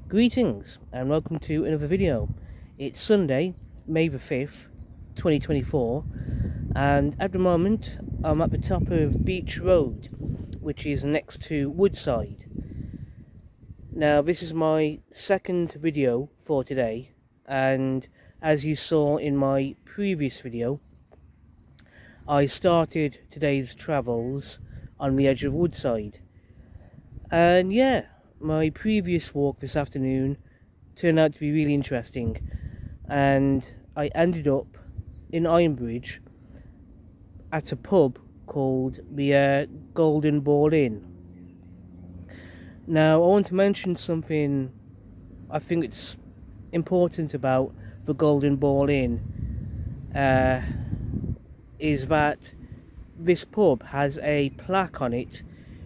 Greetings and welcome to another video. It's Sunday, May the 5th, 2024, and at the moment I'm at the top of Beach Road, which is next to Woodside. Now this is my second video for today, and as you saw in my previous video, I started today's travels on the edge of Woodside. And yeah, my previous walk this afternoon turned out to be really interesting, and I ended up in Ironbridge at a pub called the Golden Ball Inn. Now I want to mention something I think it's important about the Golden Ball Inn, is that this pub has a plaque on it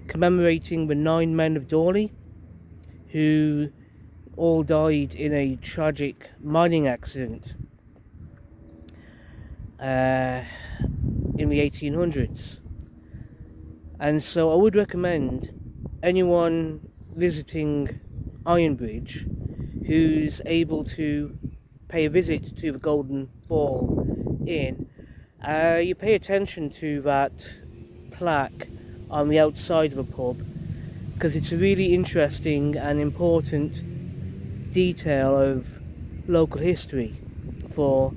commemorating the 9 men of Dorley who all died in a tragic mining accident in the 1800s. And so I would recommend anyone visiting Ironbridge who's able to pay a visit to the Golden Ball Inn, you pay attention to that plaque on the outside of the pub, because it's a really interesting and important detail of local history for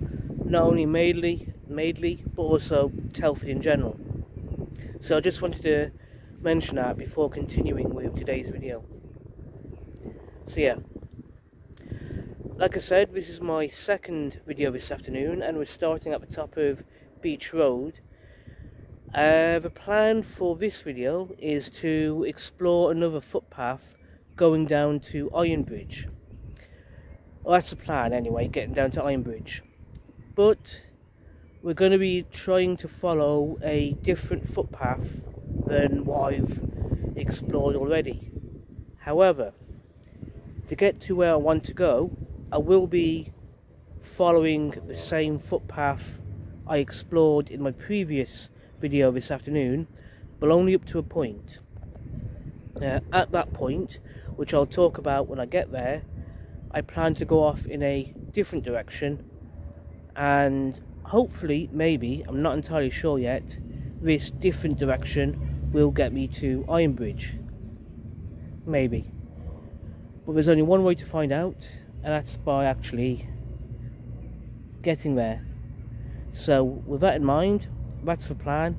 not only Madeley but also Telford in general. So I just wanted to mention that before continuing with today's video. So yeah, like I said, this is my second video this afternoon, and we're starting at the top of Beach Road. The plan for this video is to explore another footpath going down to Ironbridge. Well, that's the plan anyway, getting down to Ironbridge. But we're going to be trying to follow a different footpath than what I've explored already. However, to get to where I want to go, I will be following the same footpath I explored in my previous video this afternoon, but only up to a point. At that point, which I'll talk about when I get there, I plan to go off in a different direction, and hopefully, maybe, I'm not entirely sure yet, this different direction will get me to Ironbridge. Maybe. But there's only one way to find out, and that's by actually getting there. So with that in mind, that's the plan.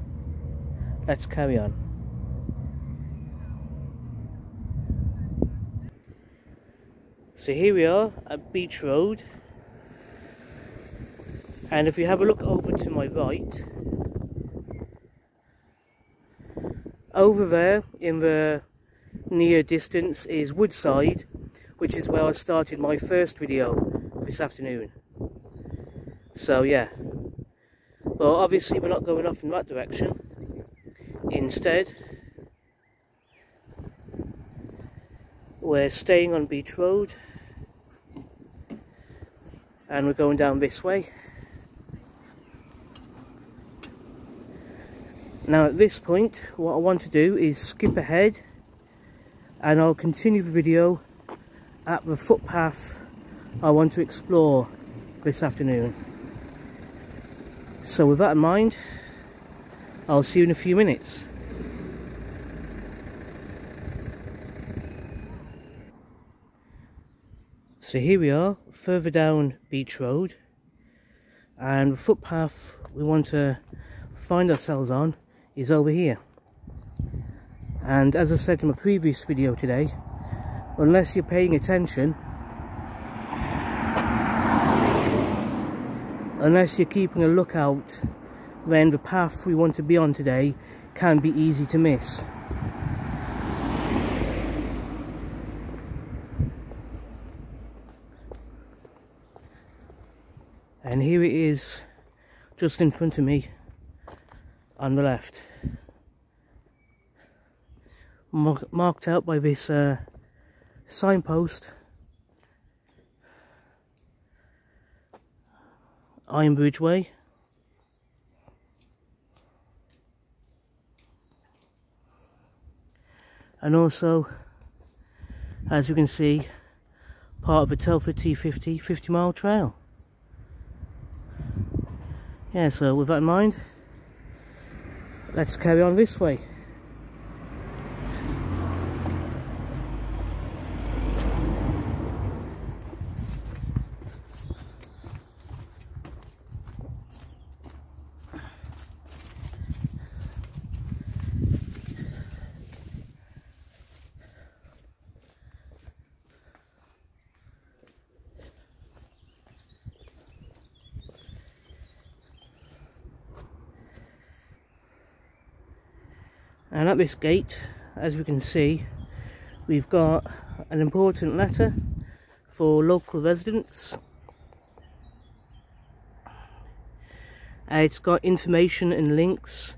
Let's carry on. So here we are at Beach Road, and if you have a look over to my right, over there in the near distance is Woodside, which is where I started my first video this afternoon. So yeah, well, obviously we're not going off in that direction. Instead, we're staying on Beach Road, and we're going down this way. Now at this point, what I want to do is skip ahead, and I'll continue the video at the footpath I want to explore this afternoon. So with that in mind, I'll see you in a few minutes. So here we are, further down Beach Road, and the footpath we want to find ourselves on is over here. And as I said in my previous video today, unless you're paying attention, unless you're keeping a lookout, then the path we want to be on today can be easy to miss. And here it is, just in front of me, on the left. Marked out by this signpost, Ironbridge Way. And also, as you can see, part of the Telford T50 50-mile trail. Yeah, so with that in mind, let's carry on this way. And at this gate, as we can see, we've got an important letter for local residents. It's got information and links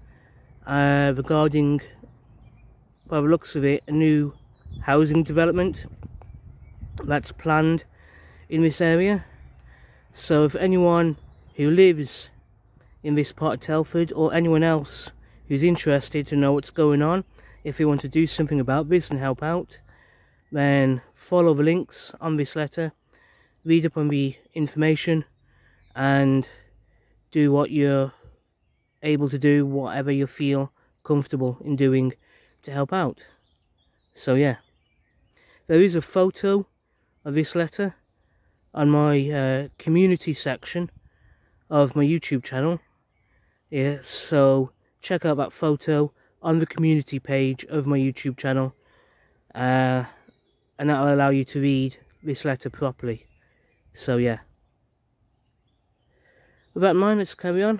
regarding, by the looks of it, a new housing development that's planned in this area. So if anyone who lives in this part of Telford, or anyone else who's interested to know what's going on, if they want to do something about this and help out, then follow the links on this letter, read up on the information, and do what you're able to do, whatever you feel comfortable in doing to help out. So yeah, there is a photo of this letter on my community section of my YouTube channel. Yeah, so check out that photo on the community page of my YouTube channel, and that'll allow you to read this letter properly. So yeah, with that in mind, let's carry on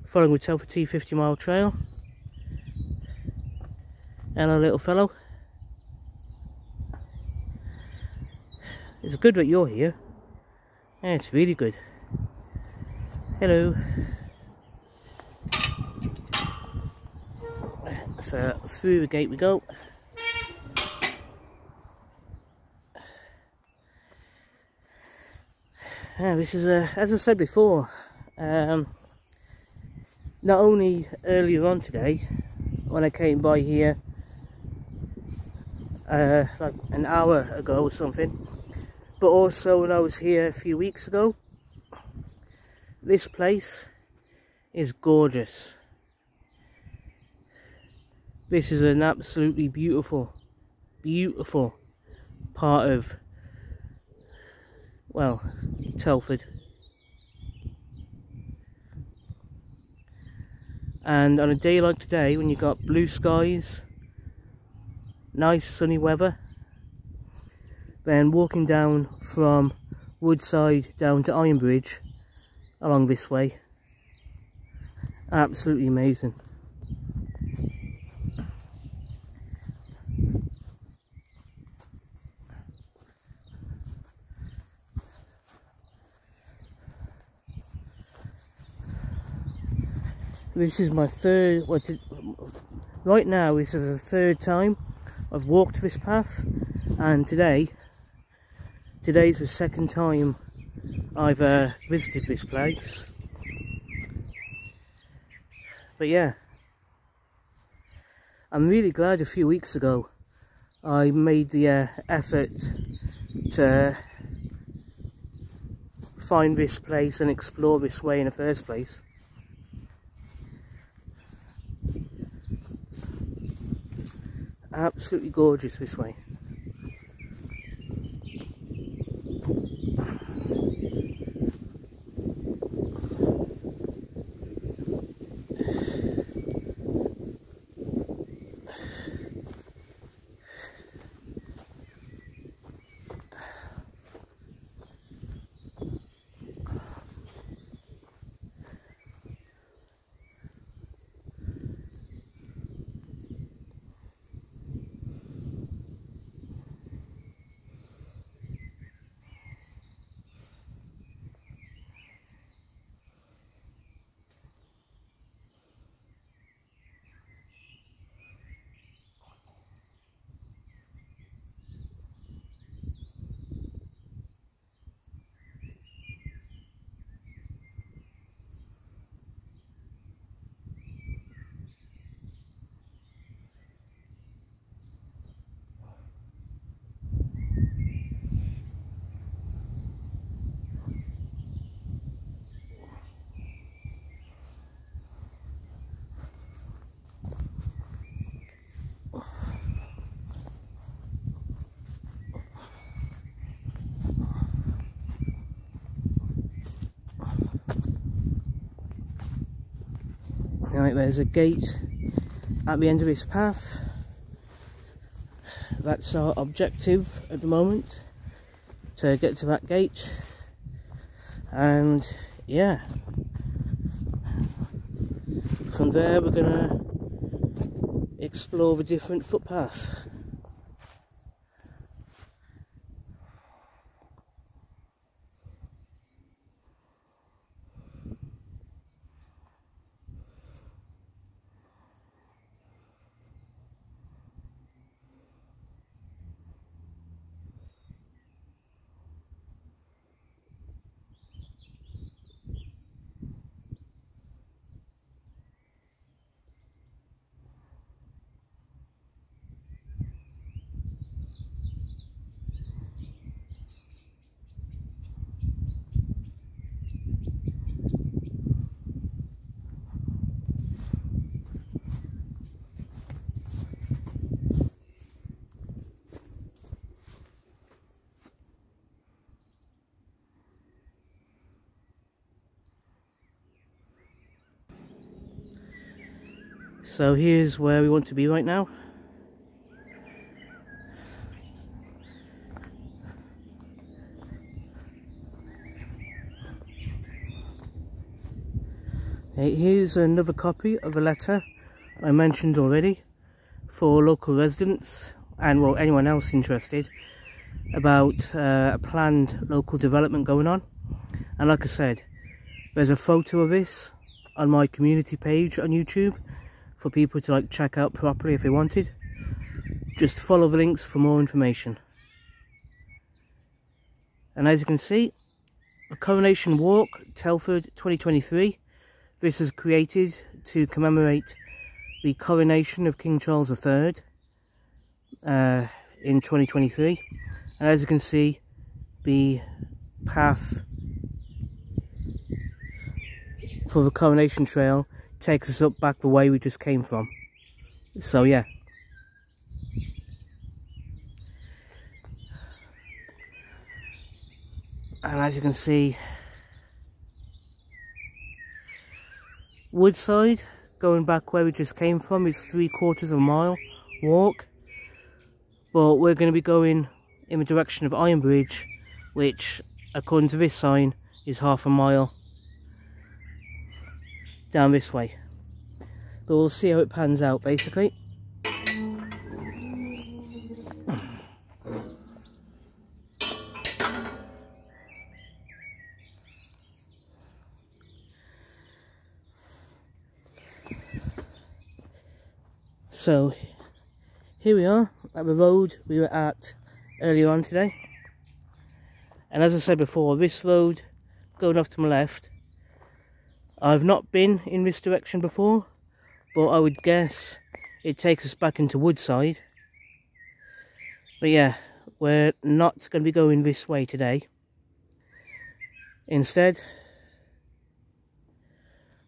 following the Telford T 50-mile trail. Hello, little fellow. It's good that you're here. Yeah, it's really good. Hello. So through the gate we go. Yeah, this is as I said before, not only earlier on today when I came by here like an hour ago or something, but also when I was here a few weeks ago. This place is gorgeous. This is an absolutely beautiful, beautiful part of, well, Telford. And on a day like today, when you've got blue skies, nice sunny weather, then walking down from Woodside down to Ironbridge along this way, absolutely amazing. This is my third, right now this is the third time I've walked this path, and today's the second time I've visited this place. But yeah, I'm really glad a few weeks ago I made the effort to find this place and explore this way in the first place. Absolutely gorgeous this way. Right, there's a gate at the end of this path. That's our objective at the moment, to get to that gate. And yeah, from there we're gonna explore the different footpaths. So here's where we want to be right now. Okay, here's another copy of a letter I mentioned already for local residents and, well, anyone else interested about a planned local development going on. And like I said, there's a photo of this on my community page on YouTube for people to like check out properly if they wanted. Just follow the links for more information. And as you can see, the Coronation Walk, Telford 2023. This is created to commemorate the coronation of King Charles III in 2023. And as you can see, the path for the coronation trail takes us up back the way we just came from. So yeah. And as you can see, Woodside, going back where we just came from, is 3/4 of a mile walk. But we're going to be going in the direction of Ironbridge, which according to this sign is 1/2 a mile down this way. But we'll see how it pans out basically. So here we are at the road we were at earlier on today. And as I said before, this road going off to my left, I've not been in this direction before, but I would guess it takes us back into Woodside. But yeah, we're not going to be going this way today. Instead,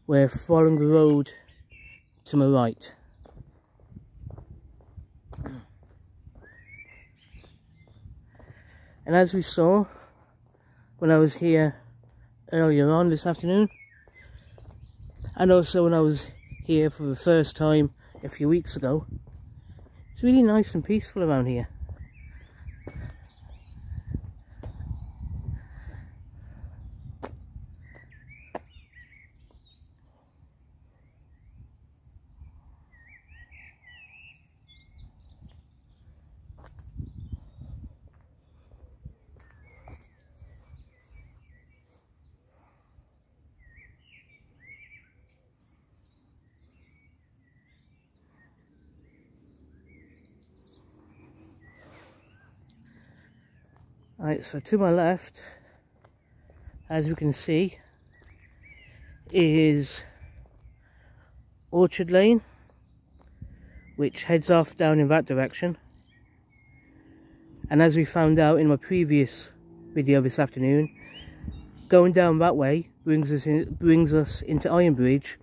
we're following the road to my right. And as we saw when I was here earlier on this afternoon, and also when I was here for the first time a few weeks ago, it's really nice and peaceful around here. Right, so to my left, as we can see, is Orchard Lane, which heads off down in that direction. And as we found out in my previous video this afternoon, going down that way brings us into Ironbridge,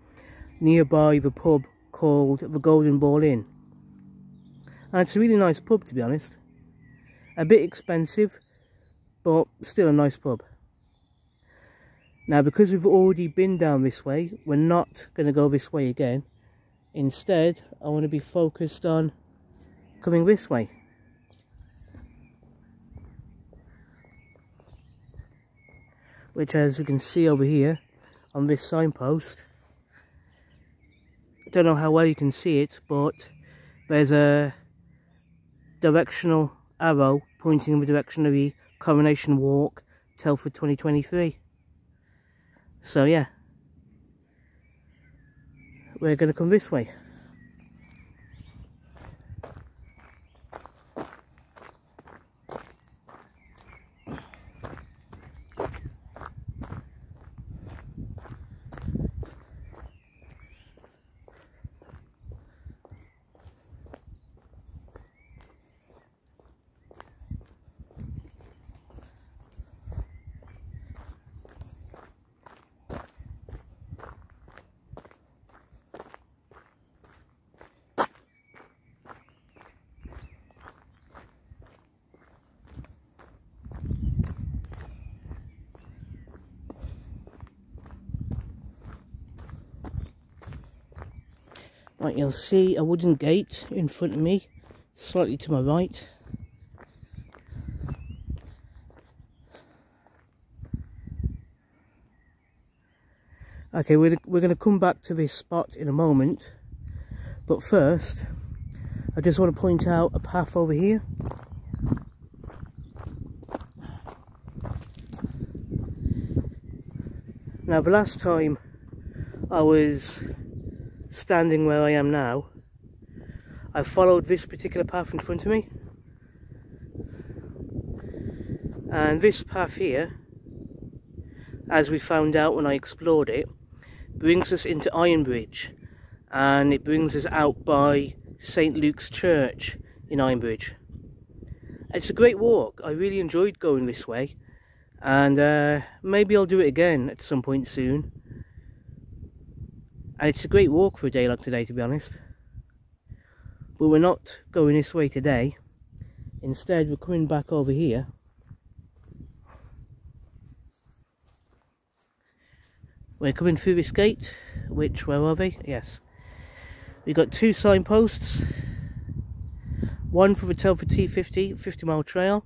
nearby the pub called the Golden Ball Inn. And it's a really nice pub, to be honest. A bit expensive, but still a nice pub. Now, because we've already been down this way, we're not going to go this way again. Instead, I want to be focused on coming this way. Which, as we can see over here on this signpost, I don't know how well you can see it, but there's a directional arrow pointing in the direction of the Coronation Walk, Telford 2023. So yeah, we're going to come this way. Right, you'll see a wooden gate in front of me, slightly to my right. Okay, we're going to come back to this spot in a moment, but first I just want to point out a path over here. Now, the last time I was standing where I am now, I followed this particular path in front of me, and this path here, as we found out when I explored it, brings us into Ironbridge, and it brings us out by St. Luke's Church in Ironbridge. It's a great walk. I really enjoyed going this way, and maybe I'll do it again at some point soon. And it's a great walk for a day like today, to be honest. But we're not going this way today. Instead, we're coming back over here. We're coming through this gate, which, where are they? Yes. We've got two signposts. One for the Telford T50, 50-mile trail.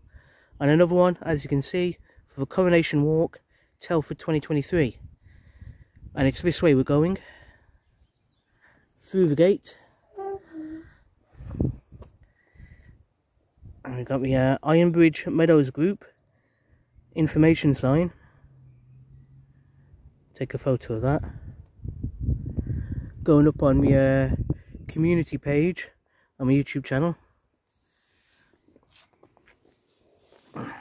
And another one, as you can see, for the Coronation Walk, Telford 2023. And it's this way we're going. Through the gate, and we've got the Ironbridge Meadows Group information sign. Take a photo of that. Going up on the community page on my YouTube channel. Got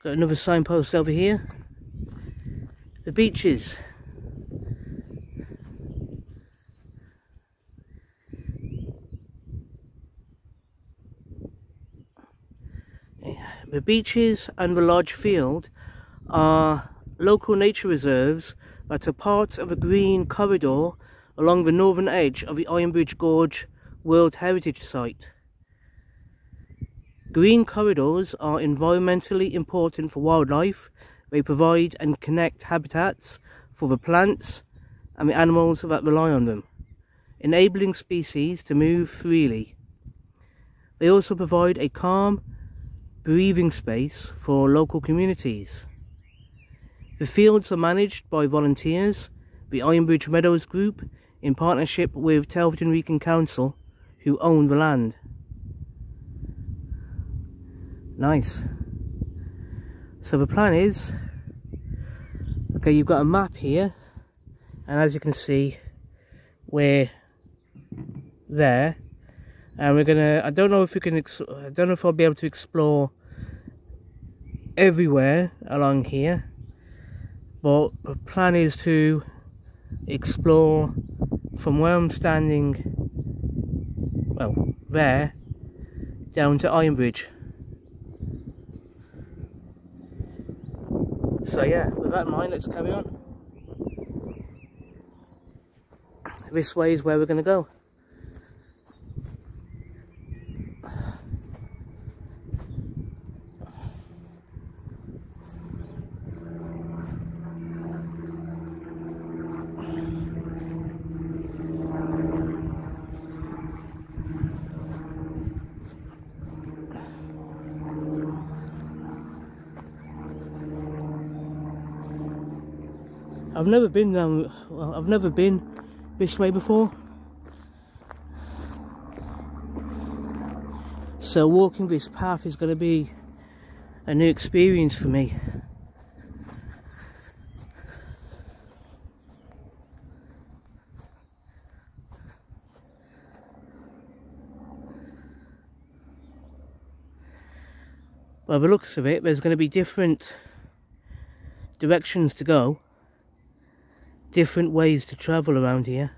another signpost over here. The Beeches. The Beeches and the large field are local nature reserves that are part of a green corridor along the northern edge of the Ironbridge Gorge World Heritage Site. Green corridors are environmentally important for wildlife. They provide and connect habitats for the plants and the animals that rely on them, enabling species to move freely. They also provide a calm, breathing space for local communities. The fields are managed by volunteers, the Ironbridge Meadows Group, in partnership with Telford and Wrekin Council, who own the land. Nice. So the plan is, okay, you've got a map here, and as you can see, we're there, and we're gonna, I don't know if I'll be able to explore everywhere along here, but the plan is to explore from where I'm standing, well, there, down to Ironbridge. So yeah, with that in mind, let's carry on. This way is where we're going to go. I've never been down, well, I've never been this way before. So walking this path is going to be a new experience for me. By the looks of it, there's going to be different directions to go, different ways to travel around here.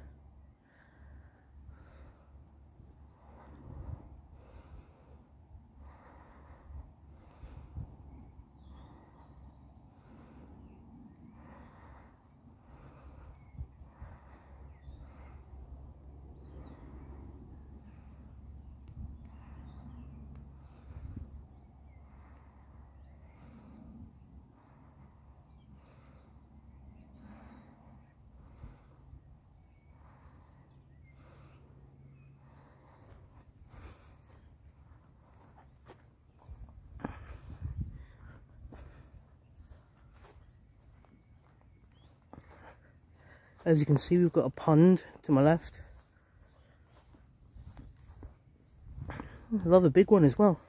As you can see, we've got a pond to my left. I love a big one as well.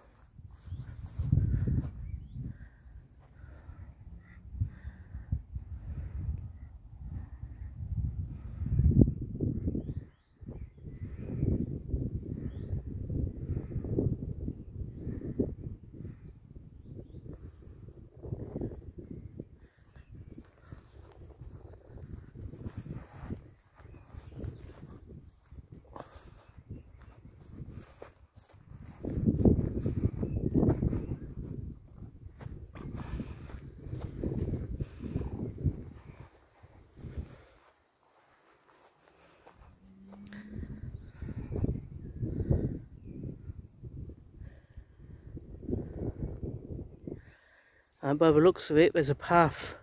And by the looks of it, there's a path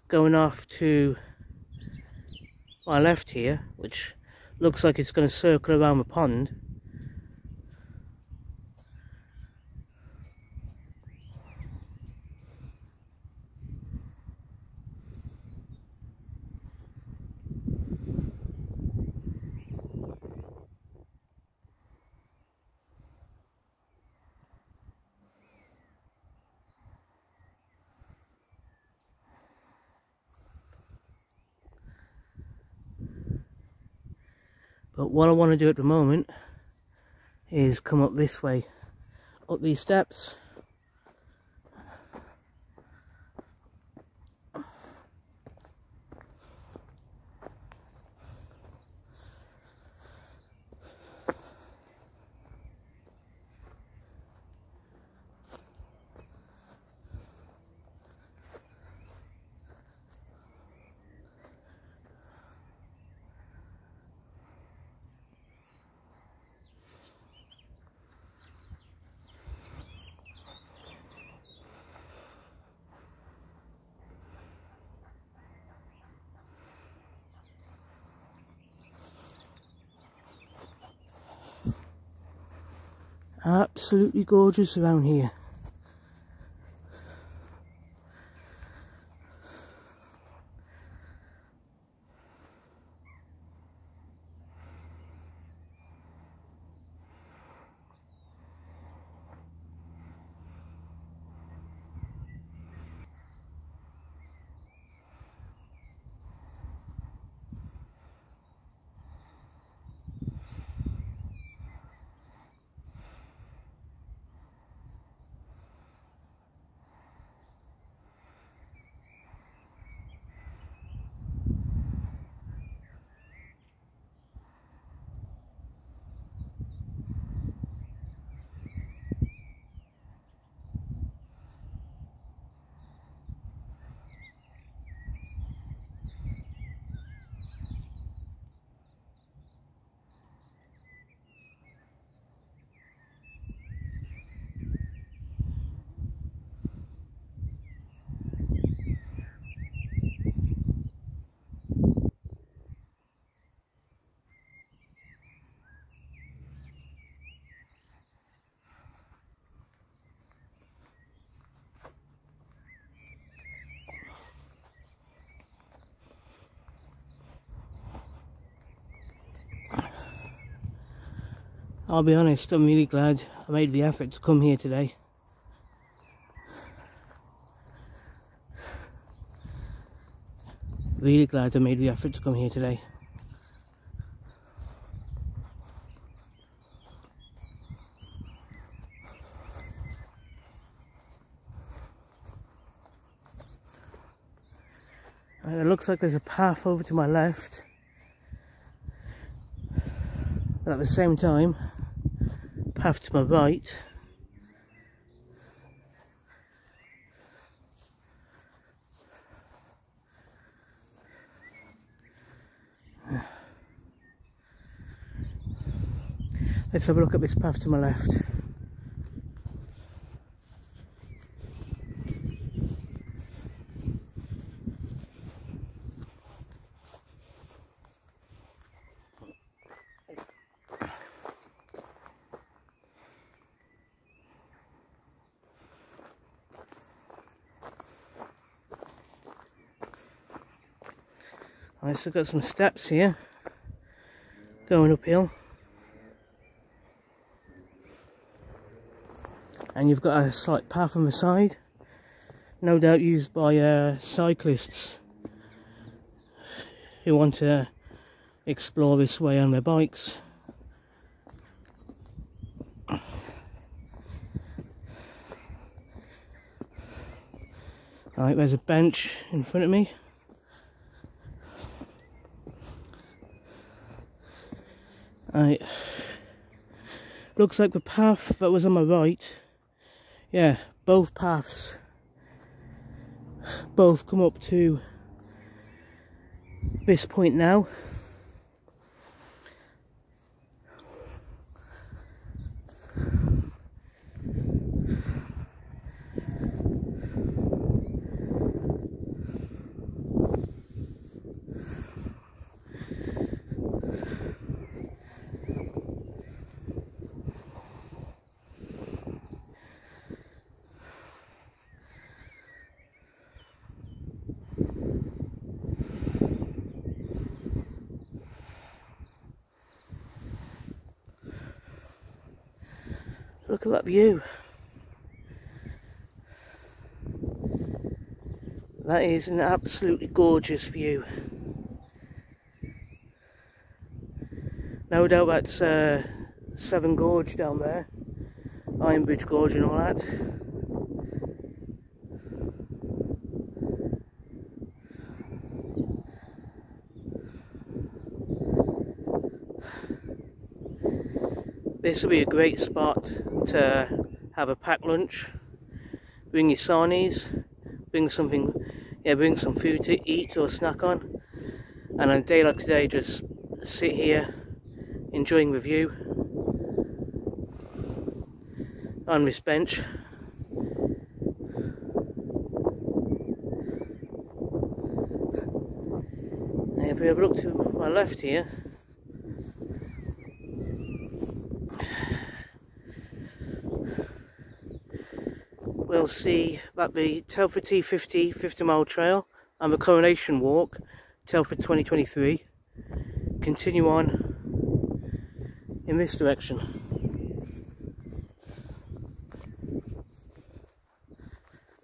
going off to my left here, which looks like it's going to circle around the pond. But what I want to do at the moment is come up this way, up these steps. Absolutely gorgeous around here. I'll be honest, I'm really glad I made the effort to come here today. Really glad I made the effort to come here today. And it looks like there's a path over to my left, but at the same time, path to my right. Let's have a look at this path to my left. I've also got some steps here going uphill, and you've got a slight path on the side, no doubt used by cyclists who want to explore this way on their bikes. Right, there's a bench in front of me. Right, looks like the path that was on my right, yeah, both paths both come up to this point now. Look at that view. That is an absolutely gorgeous view. No doubt that's Severn Gorge down there, Ironbridge Gorge and all that. This will be a great spot to have a packed lunch. Bring your sarnies, bring some food to eat or snack on, and on a day like today just sit here enjoying the view on this bench. And if we have a look to my left here, we'll see that the Telford T50 50-mile trail and the Coronation Walk, Telford 2023, continue on in this direction.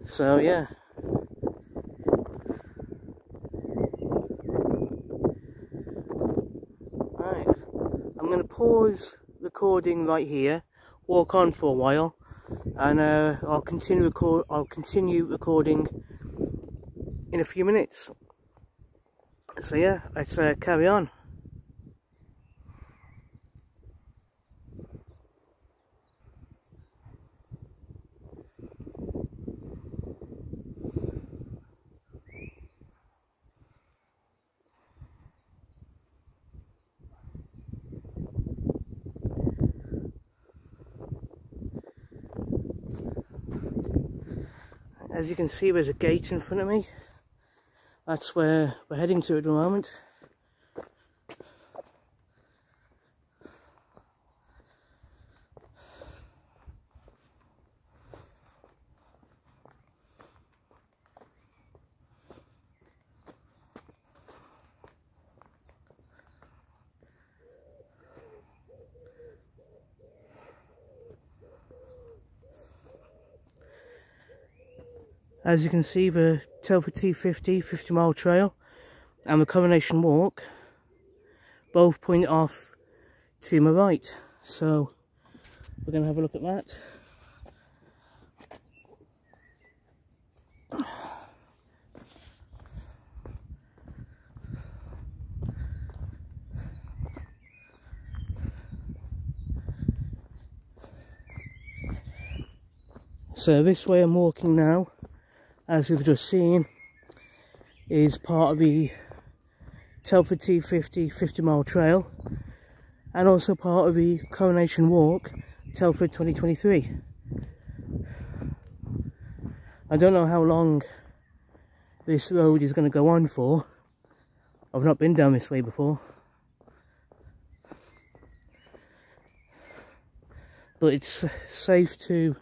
So yeah. Right, I'm going to pause recording right here, walk on for a while, and I'll continue recording in a few minutes. So yeah, let's carry on. As you can see, there's a gate in front of me. That's where we're heading to at the moment. As you can see, the Telford T50 50-mile trail and the Coronation Walk both point off to my right, so we're going to have a look at that. So this way I'm walking now, as we've just seen, is part of the Telford T50 50-mile trail and also part of the Coronation Walk Telford 2023. I don't know how long this road is going to go on for. I've not been down this way before, but it's safe to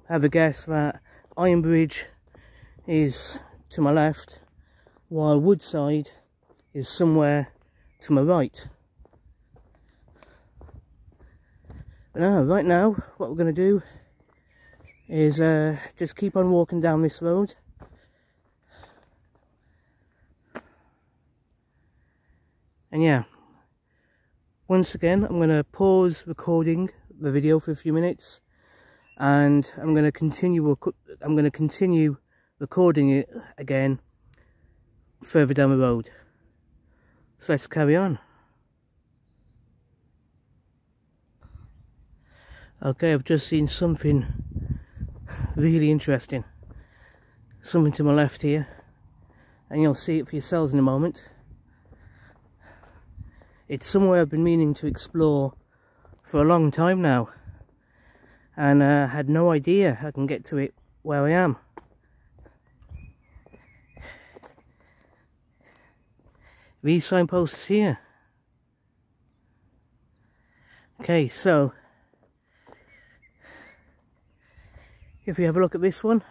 have a guess that Ironbridge is to my left, while Woodside is somewhere to my right. But right now, what we're going to do is just keep on walking down this road. And yeah, once again, I'm going to pause recording the video for a few minutes, and I'm going to continue recording it again further down the road. So let's carry on. Okay, I've just seen something really interesting. Something to my left here, and you'll see it for yourselves in a moment. It's somewhere I've been meaning to explore for a long time now, and had no idea I can get to it where I am. These signposts here. Okay, so if we have a look at this one,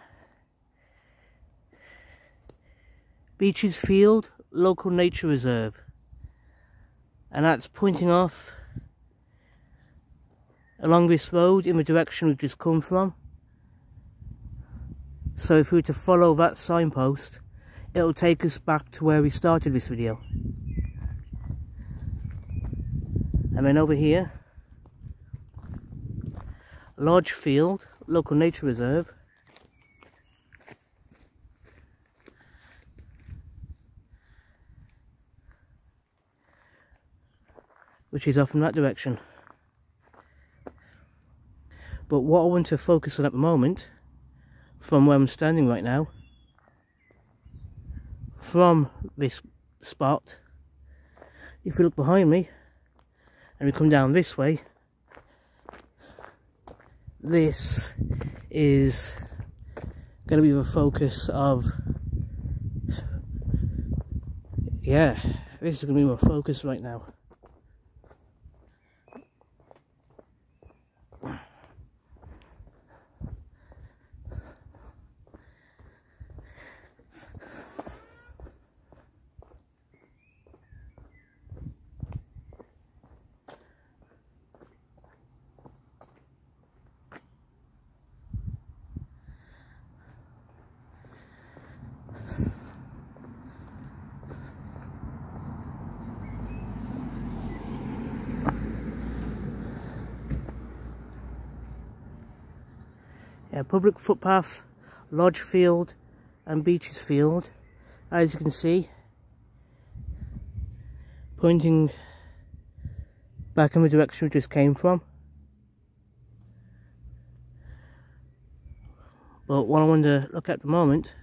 Beeches Field Local Nature Reserve, and that's pointing off along this road in the direction we've just come from. So if we were to follow that signpost, it'll take us back to where we started this video. And then over here, Lodge Field Local Nature Reserve, which is off in that direction. But what I want to focus on at the moment, from where I'm standing right now, from this spot, if we look behind me and we come down this way, this is going to be the focus of, yeah, this is going to be my focus right now. Yeah, public footpath, Lodge Field and Beeches Field, as you can see, pointing back in the direction we just came from. But what I want to look at the moment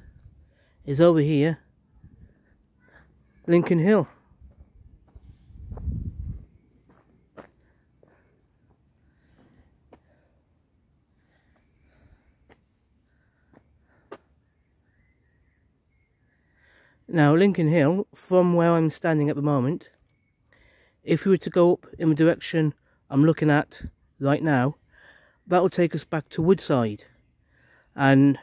is over here, Lincoln Hill. Now, Lincoln Hill, from where I'm standing at the moment, if we were to go up in the direction I'm looking at right now, that will take us back to Woodside. And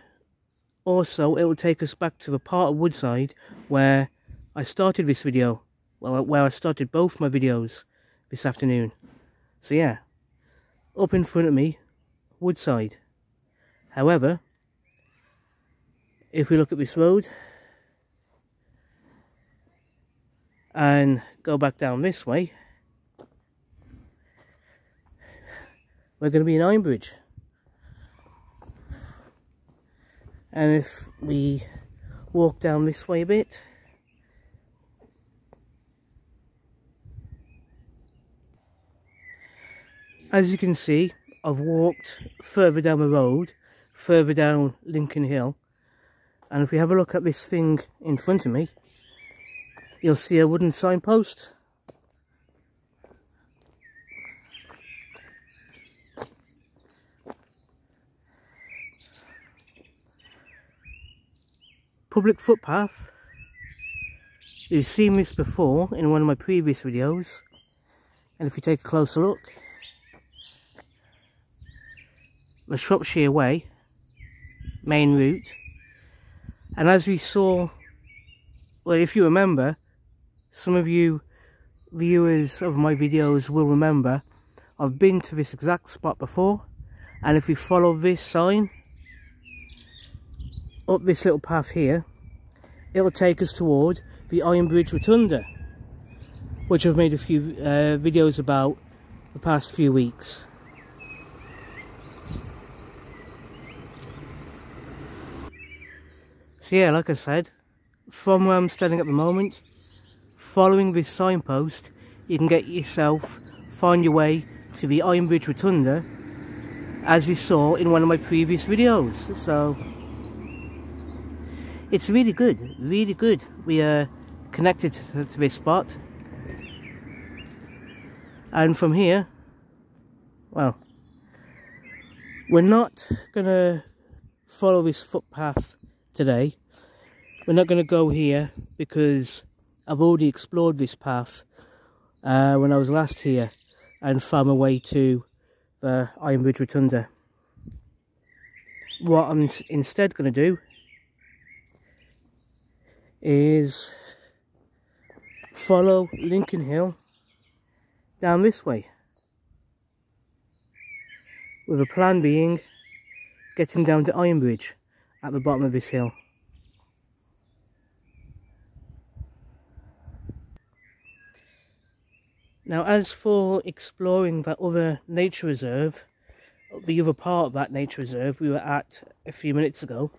also, it will take us back to the part of Woodside where I started this video, where I started both my videos this afternoon. So yeah, up in front of me, Woodside. However, if we look at this road and go back down this way, we're going to be in Ironbridge. And if we walk down this way a bit, as you can see, I've walked further down the road, further down Lincoln Hill, and if we have a look at this thing in front of me, you'll see a wooden signpost. Public footpath. You've seen this before in one of my previous videos, and if you take a closer look, the Shropshire Way main route, and as we saw, well, if you remember, some of you viewers of my videos will remember, I've been to this exact spot before, and if we follow this sign up this little path here, it'll take us toward the Ironbridge Rotunda, which I've made a few videos about the past few weeks. So yeah, like I said, from where I'm standing at the moment, following this signpost, you can find your way to the Ironbridge Rotunda, as we saw in one of my previous videos. So it's really good, really good. We are connected to this spot, and from here, well, we're not gonna follow this footpath today. We're not going to go here because I've already explored this path when I was last here and found my way to the Ironbridge Rotunda. What I'm instead going to do is follow Lincoln Hill down this way, with a plan being getting down to Ironbridge at the bottom of this hill. Now, as for exploring that other nature reserve, the other part of that nature reserve we were at a few minutes ago,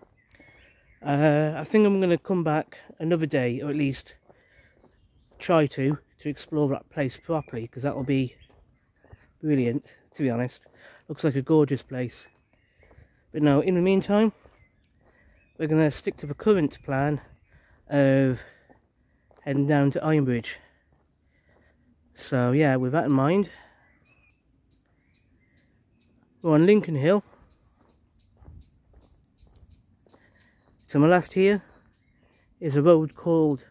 I think I'm going to come back another day, or at least try to explore that place properly, because that will be brilliant, to be honest. Looks like a gorgeous place. But no, in the meantime, we're going to stick to the current plan of heading down to Ironbridge. So yeah, with that in mind, we're on Lincoln Hill. To my left here is a road called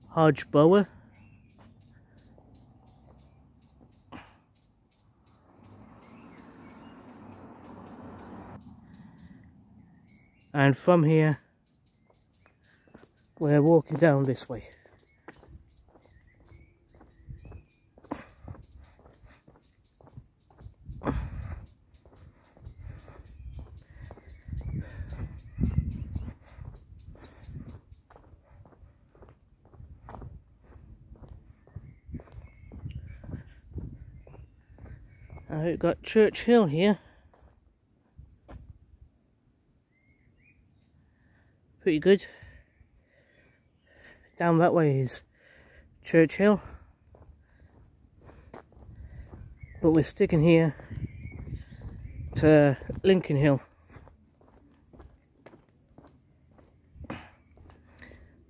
Hodge Bower. And from here, we're walking down this way. We've got Church Hill here. Pretty good. Down that way is Church Hill. But we're sticking here to Lincoln Hill.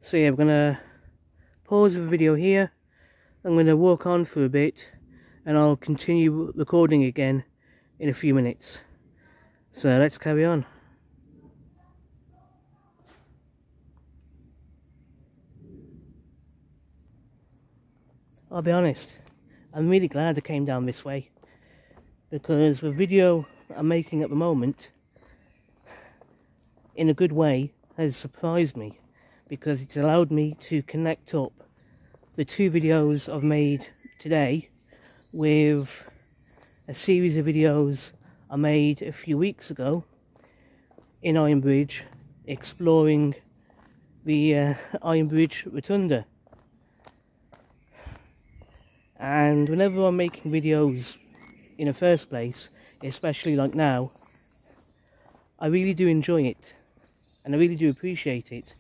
So yeah, we're going to pause the video here. I'm going to walk on for a bit, and I'll continue recording again in a few minutes. So let's carry on. I'll be honest, I'm really glad I came down this way, because the video I'm making at the moment, in a good way, has surprised me, because it's allowed me to connect up the two videos I've made today with a series of videos I made a few weeks ago in Ironbridge exploring the Ironbridge Rotunda. And whenever I'm making videos in the first place, especially like now, I really do enjoy it, and I really do appreciate it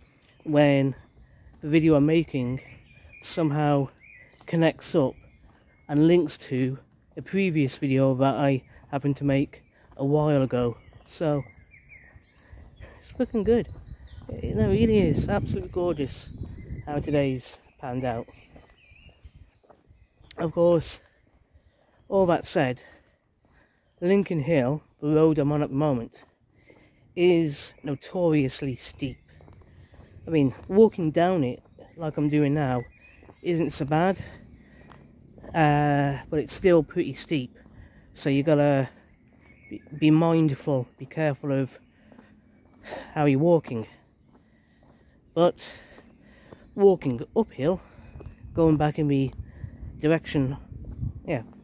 when the video I'm making somehow connects up and links to a previous video that I happened to make a while ago. So it's looking good. It really is absolutely gorgeous how today's panned out. Of course, all that said, Lincoln Hill, the road I'm on at the moment, is notoriously steep. I mean, walking down it like I'm doing now isn't so bad, but it's still pretty steep, so you gotta be mindful, be careful of how you're walking. But walking uphill, going back in the direction,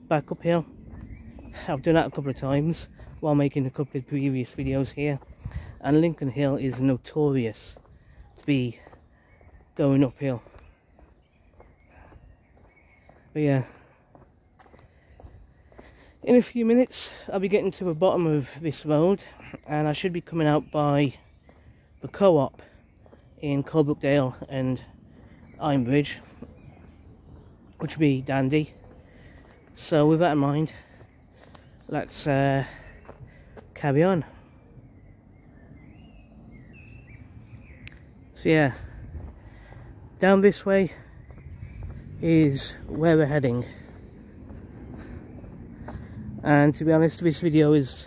back uphill, I've done that a couple of times while making a couple of previous videos here, and Lincoln Hill is notorious to be going uphill. But yeah, in a few minutes I'll be getting to the bottom of this road, and I should be coming out by the co-op in Coalbrookdale and Ironbridge, which would be dandy. So with that in mind, let's carry on. So yeah, down this way is where we're heading, and to be honest, this video has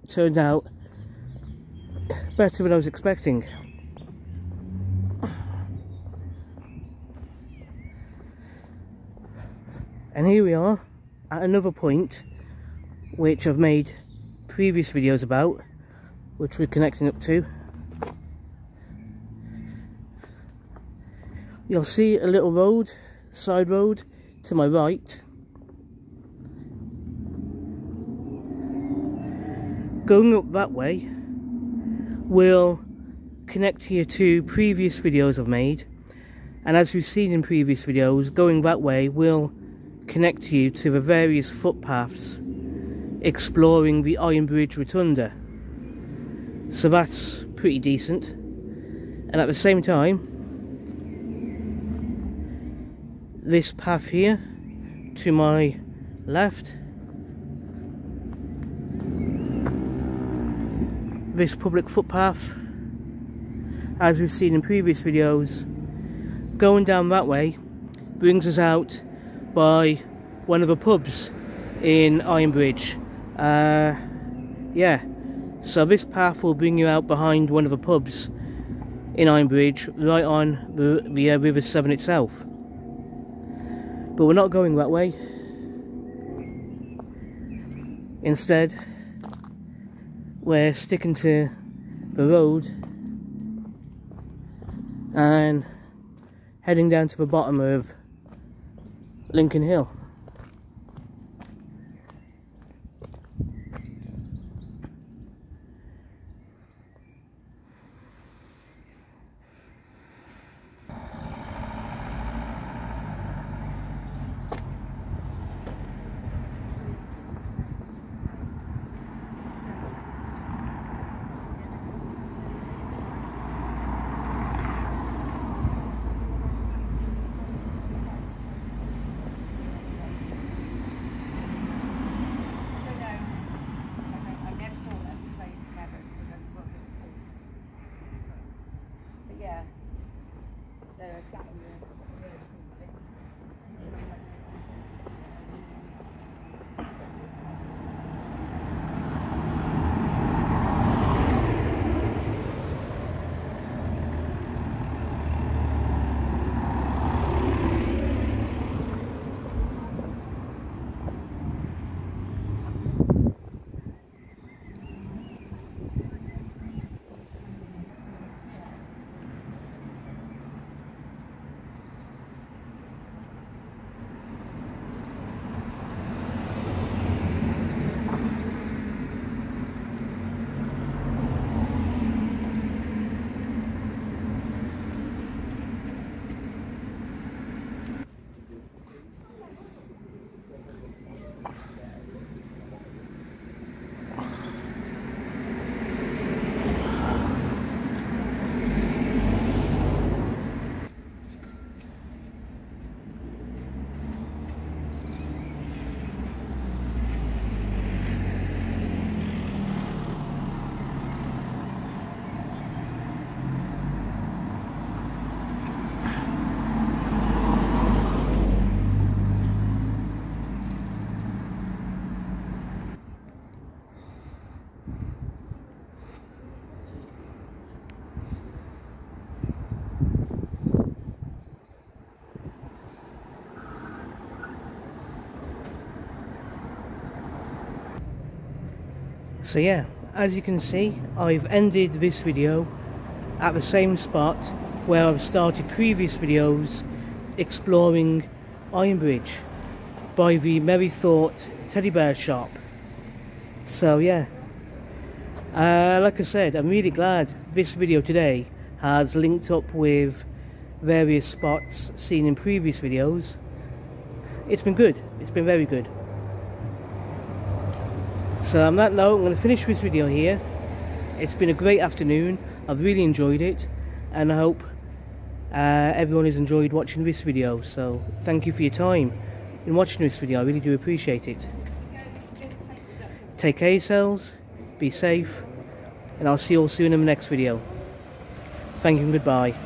turned out better than I was expecting. And here we are at another point which I've made previous videos about, which we're connecting up to. You'll see a little road, side road to my right. Going up that way will connect you to previous videos I've made, and as we've seen in previous videos, going that way will connect you to the various footpaths exploring the Ironbridge Rotunda. So that's pretty decent. And at the same time, this path here to my left, this public footpath, as we've seen in previous videos, going down that way brings us out by one of the pubs in Ironbridge. So this path will bring you out behind one of the pubs in Ironbridge, right on the River Severn itself. But we're not going that way. Instead, we're sticking to the road and heading down to the bottom of Lincoln Hill. So yeah, as you can see, I've ended this video at the same spot where I've started previous videos exploring Ironbridge by the Merry Thought teddy bear shop. So yeah, like I said, I'm really glad this video today has linked up with various spots seen in previous videos. It's been good, it's been very good. So on that note, I'm going to finish this video here. It's been a great afternoon, I've really enjoyed it, and I hope everyone has enjoyed watching this video. So thank you for your time in watching this video, I really do appreciate it. Take care of yourselves, be safe, and I'll see you all soon in the next video. Thank you and goodbye.